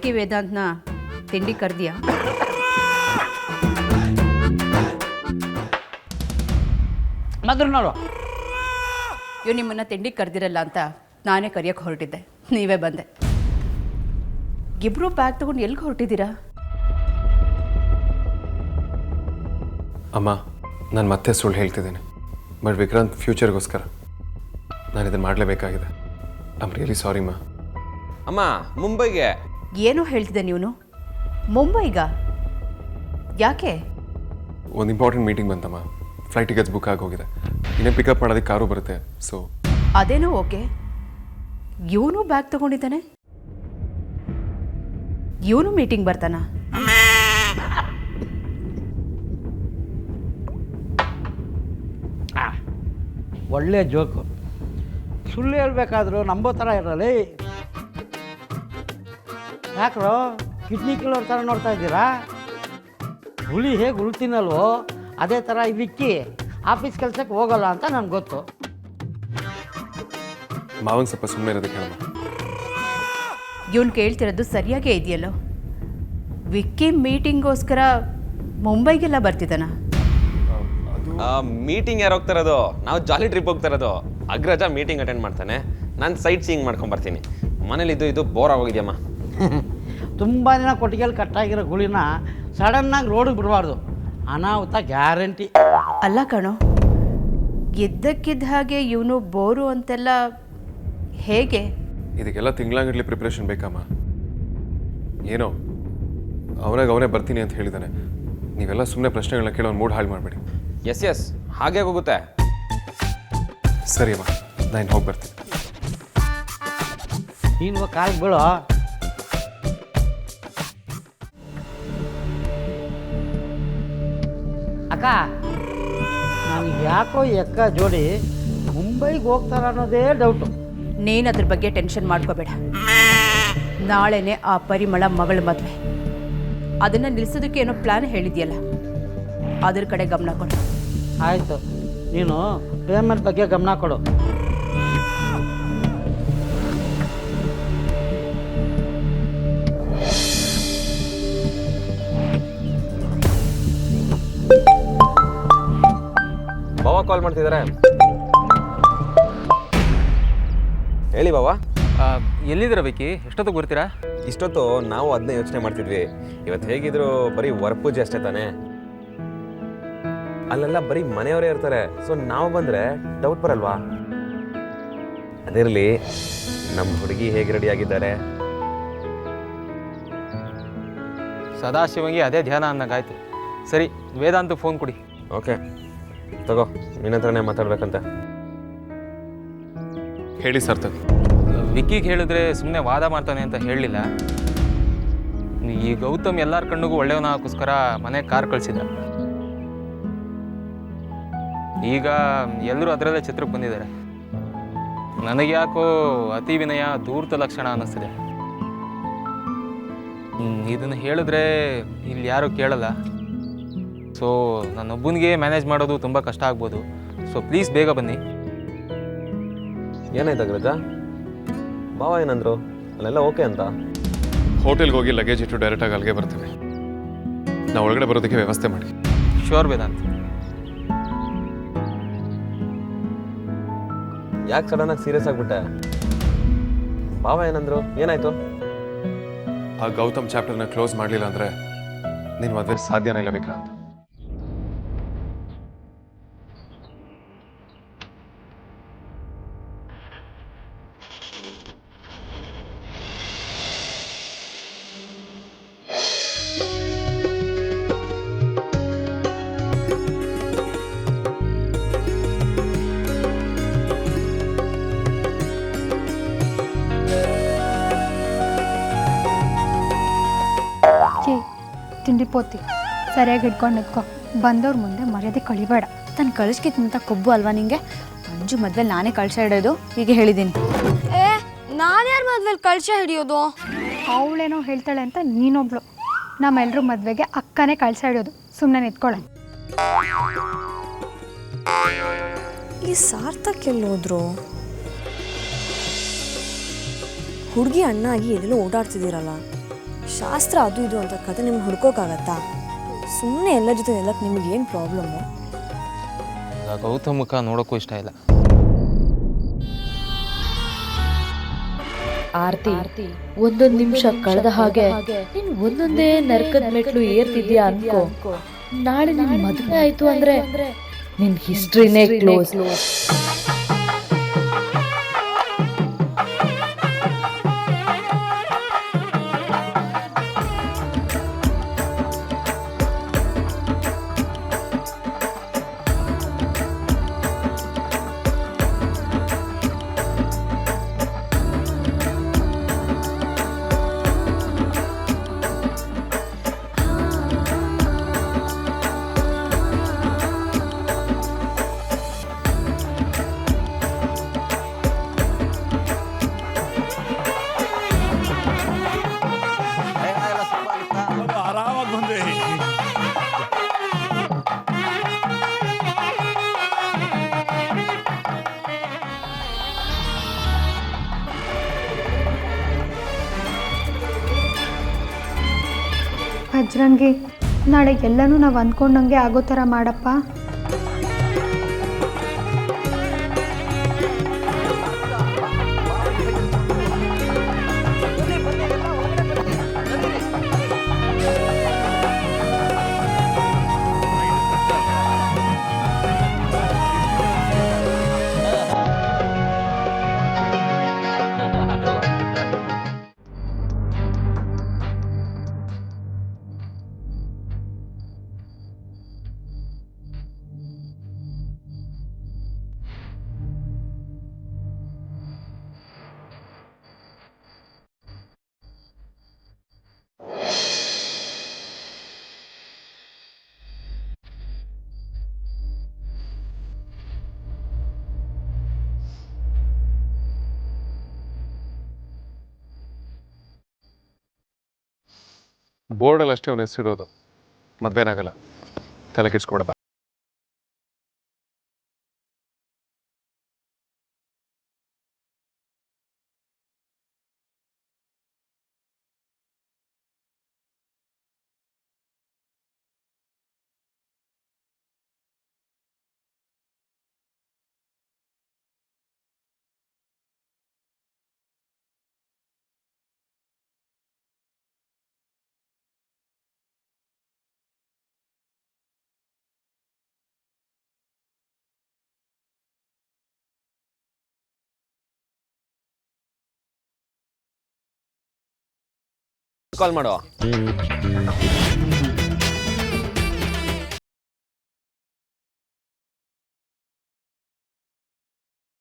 ವಿಕ್ಕಿ ವೇದಾಂತ್ನ ತಿಂಡಿ ಕರೆದಿಯಾ? ಮದ್ರ ನೋಡು, ಇವ್ ನಿಮ್ಮನ್ನು ತಿಂಡಿ ಕರೆದಿರಲ್ಲ ಅಂತ ನಾನೇ ಕರೆಯೋಕ್ಕೆ ಹೊರಟಿದ್ದೆ, ನೀವೇ ಬಂದೆ. ಇಬ್ಬರು ಬ್ಯಾಗ್ ತೊಗೊಂಡು ಎಲ್ಲಿಗೆ ಹೊರಟಿದ್ದೀರಾ? ಅಮ್ಮ, ನಾನು ಮತ್ತೆ ಸುಳ್ಳು ಹೇಳ್ತಿದ್ದೇನೆ. ಬಟ್ ವಿಕ್ರಾಂತ್ ಫ್ಯೂಚರ್ಗೋಸ್ಕರ ನಾನು ಇದನ್ನು ಮಾಡಲೇಬೇಕಾಗಿದೆ. ಐ ಆಮ್ ರಿಯಲಿ ಸಾರಿ ಮಾ. ಅಮ್ಮ, ಮುಂಬೈಗೆ. ಏನೋ ಹೇಳ್ತಿದ್ದೆ ನೀನು? ಮುಂಬೈಗ? ಯಾಕೆ? ಒಂದು ಇಂಪಾರ್ಟೆಂಟ್ ಮೀಟಿಂಗ್ ಬಂತಮ್ಮ. ಫ್ಲೈಟ್ ಟಿಕೆಟ್ಸ್ ಬುಕ್ ಆಗೋಗಿದೆ. ಇನ್ನೇ ಪಿಕಪ್ ಮಾಡೋದಕ್ಕೆ ಕಾರು ಬರುತ್ತೆ. ಸೊ ಅದೇನೋ ಓಕೆ. ಇವನು ಬ್ಯಾಗ್ ತಗೊಂಡಿದ್ದಾನೆ, ಇವನು ಮೀಟಿಂಗ್ ಬರ್ತಾನ? ಒಳ್ಳೆ ಜೋಕು. ಸುಳ್ಳು ಹೇಳ್ಬೇಕಾದ್ರು ನಂಬೋ ಥರ ಇರಲಿ. ಯಾಕ್ರೋ ಕಿಡ್ನಿ ಕಿಲೋರ್ ಥರ ನೋಡ್ತಾ ಇದ್ದೀರಾ? ಹುಳಿ ಹೇಗೆ ಉಳ್ತೀನಲ್ವೋ ಅದೇ ಥರ ವಿಕ್ಕಿ ಆಫೀಸ್ ಕೆಲಸಕ್ಕೆ ಹೋಗಲ್ಲ ಅಂತ ನನಗೆ ಗೊತ್ತು. ಮಾವಂಗೆ ಸ್ವಲ್ಪ ಸುಮ್ಮನೆ ಇರೋದಕ್ಕೆ ಹೇಳಮ್ಮ. ಇವನು ಕೇಳ್ತಿರೋದು ಸರಿಯಾಗೇ ಇದೆಯಲ್ಲೋ. ವಿಕ್ಕಿ ಮೀಟಿಂಗೋಸ್ಕರ ಮುಂಬೈಗೆಲ್ಲ ಬರ್ತಿದ್ದಾನ? ಮೀಟಿಂಗ್ ಯಾರು ಹೋಗ್ತಾ ಇರೋದು? ನಾವು ಜಾಲಿ ಟ್ರಿಪ್ ಹೋಗ್ತಾ ಇರೋದು. ಅಗ್ರಜ ಮೀಟಿಂಗ್ ಅಟೆಂಡ್ ಮಾಡ್ತಾನೆ, ನಾನು ಸೈಟ್ ಸೀಯಿಂಗ್ ಮಾಡ್ಕೊಂಬರ್ತೀನಿ. ಮನೇಲಿ ಇದು ಬೋರ್ ಆಗೋಗಿದೆಯಮ್ಮ. ತುಂಬ ದಿನ ಕೊಟ್ಟಿಗೆಯಲ್ಲಿ ಕಟ್ಟಾಗಿರೋ ಗುಳಿನ ಸಡನ್ನಾಗಿ ರೋಡಿಗೆ ಬಿಡಬಾರ್ದು, ಅನಾಹುತ ಗ್ಯಾರಂಟಿ. ಅಲ್ಲ ಕಣೋ, ಇದ್ದಕ್ಕಿದ್ದ ಹಾಗೆ ಇವನು ಬೋರು ಅಂತೆಲ್ಲ ಹೇಗೆ? ಇದಕ್ಕೆಲ್ಲ ತಿಂಗಳಾಗಲಿ ಪ್ರಿಪ್ರೇಷನ್ ಬೇಕಮ್ಮ. ಏನೋ ಅವನೇ ಬರ್ತೀನಿ ಅಂತ ಹೇಳಿದ್ದಾನೆ. ನೀವೆಲ್ಲ ಸುಮ್ಮನೆ ಪ್ರಶ್ನೆಗಳನ್ನ ಕೇಳೋ ಮೂಡ್ ಹಾಳು ಮಾಡಬೇಡಿ. ಎಸ್ ಹಾಗೆ ಹೋಗುತ್ತೆ. ಸರಿ ಅಮ್ಮ, ನಾನು ಹೋಗಿ ಬರ್ತೀನಿ. ನೀನು ಕಾಲಿಗೆ ಬೀಳೋ. ಅಕ್ಕ, ನನಗೆ ಯಾಕೋ ಎಕ್ಕ ಜೋಡಿ ಮುಂಬೈಗೆ ಹೋಗ್ತಾರ ಅನ್ನೋದೇ ಡೌಟು. ನೀನು ಅದ್ರ ಬಗ್ಗೆ ಟೆನ್ಷನ್ ಮಾಡ್ಕೋಬೇಡ. ನಾಳೆನೇ ಆ ಪರಿಮಳ ಮಗಳ ಮದುವೆ. ಅದನ್ನು ನಿಲ್ಲಿಸೋದಕ್ಕೆ ಏನೋ ಪ್ಲ್ಯಾನ್ ಹೇಳಿದ್ಯಲ್ಲ, ಅದ್ರ ಕಡೆ ಗಮನ ಕೊಡು. ಆಯಿತು, ನೀನು ಪೇಮೆಂಟ್ ಬಗ್ಗೆ ಗಮನ ಕೊಡು. ಬಾವ ಕಾಲ್ ಮಾಡ್ತಿದ್ದಾರೆ. ಹೇಳಿ ಬಾವ. ಎಲ್ಲಿದ್ದೀರ ವಿಕ್ಕಿ? ಎಷ್ಟೊತ್ತಿಗೆ ಬರ್ತೀರಾ? ಇಷ್ಟೊತ್ತು ನಾವು ಅದನ್ನೇ ಯೋಚನೆ ಮಾಡ್ತಿದ್ವಿ. ಇವತ್ತು ಹೇಗಿದ್ರು ಬರೀ ವರಪೂಜೆ ಅಷ್ಟೇ ತಾನೇ. ಅಲ್ಲೆಲ್ಲ ಬರೀ ಮನೆಯವರೇ ಇರ್ತಾರೆ. ಸೊ ನಾವು ಬಂದರೆ ಡೌಟ್ ಬರಲ್ವಾ? ಅದಿರಲಿ, ನಮ್ಮ ಹುಡುಗಿ ಹೇಗೆ ರೆಡಿ ಆಗಿದ್ದಾರೆ? ಸದಾಶಿವಂಗೆ ಅದೇ ಧ್ಯಾನ ಅನ್ನಗಾಯ್ತು. ಸರಿ, ವೇದಾಂತ ಫೋನ್ ಕೊಡಿ. ಓಕೆ ತಗೋ, ನಿನ್ನ ಹತ್ರನೇ ಮಾತಾಡ್ಬೇಕಂತ. ಹೇಳಿ ಸಾರ್ಥಕ್. ವಿಕ್ಕಿಗೆ ಹೇಳಿದ್ರೆ ಸುಮ್ಮನೆ ವಾದ ಮಾಡ್ತಾನೆ ಅಂತ ಹೇಳಲಿಲ್ಲ. ಈ ಗೌತಮ್ ಎಲ್ಲರ ಕಣ್ಣಿಗೂ ಒಳ್ಳೆಯವನಾಗೋಸ್ಕರ ಮನೆ ಕಾರ್ ಕಳಿಸಿದ. ಈಗ ಎಲ್ಲರೂ ಅದರಲ್ಲೇ ಚಿತ್ರಕ್ಕೆ ಬಂದಿದ್ದಾರೆ. ನನಗೆ ಯಾಕೋ ಅತಿ ವಿನಯ ಧೂರ್ತ ಲಕ್ಷಣ ಅನ್ನಿಸ್ತಿದೆ. ಇದನ್ನು ಹೇಳಿದ್ರೆ ಇಲ್ಲಿ ಯಾರೂ ಕೇಳಲ್ಲ. ಸೊ ನನ್ನೊಬ್ಬನಿಗೆ ಮ್ಯಾನೇಜ್ ಮಾಡೋದು ತುಂಬ ಕಷ್ಟ ಆಗ್ಬೋದು. ಸೊ ಪ್ಲೀಸ್ ಬೇಗ ಬನ್ನಿ. ಏನಾಯ್ತು ಅಗ್ರಜ? ಬಾವ ಏನಂದ್ರು? ಅಲ್ಲೆಲ್ಲ ಓಕೆ ಅಂತ? ಹೋಟೆಲ್ಗೆ ಹೋಗಿ ಲಗೇಜ್ ಇಟ್ಟು ಡೈರೆಕ್ಟಾಗಿ ಅಲ್ಲಿಗೆ ಬರ್ತೀವಿ. ನಾವು ಒಳಗಡೆ ಬರೋದಕ್ಕೆ ವ್ಯವಸ್ಥೆ ಮಾಡಿ. ಶೋರ್ ವೇದಾಂತ್. ಯಾಕೆ ಸಡನ್ನಾಗಿ ಸೀರಿಯಸ್ ಆಗಿಬಿಟ್ಟೆ? ಬಾವ ಏನಂದ್ರು? ಏನಾಯ್ತು? ಆ ಗೌತಮ್ ಚಾಪ್ಟರ್ನ ಕ್ಲೋಸ್ ಮಾಡಲಿಲ್ಲ ಅಂದರೆ ನಿನ್ನ ಮದುವೆ ಸಾಧ್ಯನೇ ಇಲ್ಲ ವಿಕ್ರಾಂತ್. ತಿಂಡಿ ಪೋತಿ ಸರಿಯಾಗಿ ಹಿಡ್ಕೊಂಡು ನಿತ್ಕೊ. ಬಂದವ್ರ ಮುಂದೆ ಮರ್ಯಾದೆ ಕಳಿಬೇಡ. ತನ್ನ ಕಳಿಸ್ಕಿಂತ ಕೊಬ್ಬು ಅಲ್ವಾ ನಿಂಗೆ? ಮಂಜು ಮದ್ವೆ ನಾನೇ ಕಳ್ಸ ಹಿಡೋದು ಹೀಗೆ ಹೇಳಿದ್ದೀನಿ. ನಾನು ಯಾರ ಮದ್ವೆಲಿ ಕಳ್ಸ ಹಿಡಿಯೋದು? ಅವಳೇನೋ ಹೇಳ್ತಾಳೆ ಅಂತ ನೀನೊಬ್ಳು. ನಮ್ಮೆಲ್ಲರೂ ಮದುವೆಗೆ ಅಕ್ಕನೇ ಕಳ್ಸ ಹಿಡಿಯೋದು. ಸುಮ್ಮನೆ ನಿತ್ಕೊಳ್ಳ. ಈ ಸಾರ್ಥಕ್ ಎಲ್ಲೋದ್ರು? ಹುಡುಗಿ ಅಣ್ಣಾಗಿ ಎಲ್ಲೆಲ್ಲೋ ಓಡಾಡ್ತಿದ್ದೀರಲ್ಲ, ಶಾಸ್ತ್ರ ಅದು ಇದು ಅಂತ ಕತೆ ನಿಮ್ಗೆ ಹುಡ್ಕೋಕ್ಕಾಗತ್ತಾ? ಸುಮ್ಮನೆ ಎಲ್ಲ ಜೊತೆ ಎಲ್ಲಕ್ಕೆ ನಿಮಗೇನು ಪ್ರಾಬ್ಲಮ್ಮು? ಗೌತಮ್ ಮುಖ ನೋಡೋಕ್ಕೂ ಇಷ್ಟ ಇಲ್ಲ. ಆರ್ತಿ ಒಂದೊಂದು ನಿಮಿಷ ಕಳೆದ ಹಾಗೆ ನೀನ್ ಒಂದೊಂದೇ ನರ್ಕದ ಮೆಟ್ಲು ಏರ್ತಿದ್ಯಾ ಅನ್ಕೋ. ನಾಳೆ ನಿನ್ ಮದುವೆ ಆಯ್ತು ಅಂದ್ರೆ ನಿನ್ ಹಿಸ್ಟ್ರಿನೇ ಕ್ಲೋಸ್. ಭಜ್ರಂಗಿ, ನಾಳೆ ಎಲ್ಲನೂ ನಾವು ಅಂದ್ಕೊಂಡಂಗೆ ಆಗೋ ಥರ ಮಾಡಪ್ಪ. ಬೋರ್ಡಲ್ಲಿ ಅಷ್ಟೇ ಅವನ ಹೆಸರಿರೋದು, ಮದುವೆನಾಗಲ್ಲ, ತಲೆ ಕೆಡಿಸ್ಕೊಬೇಡ. ಕಾಲ್ ಮಾಡು.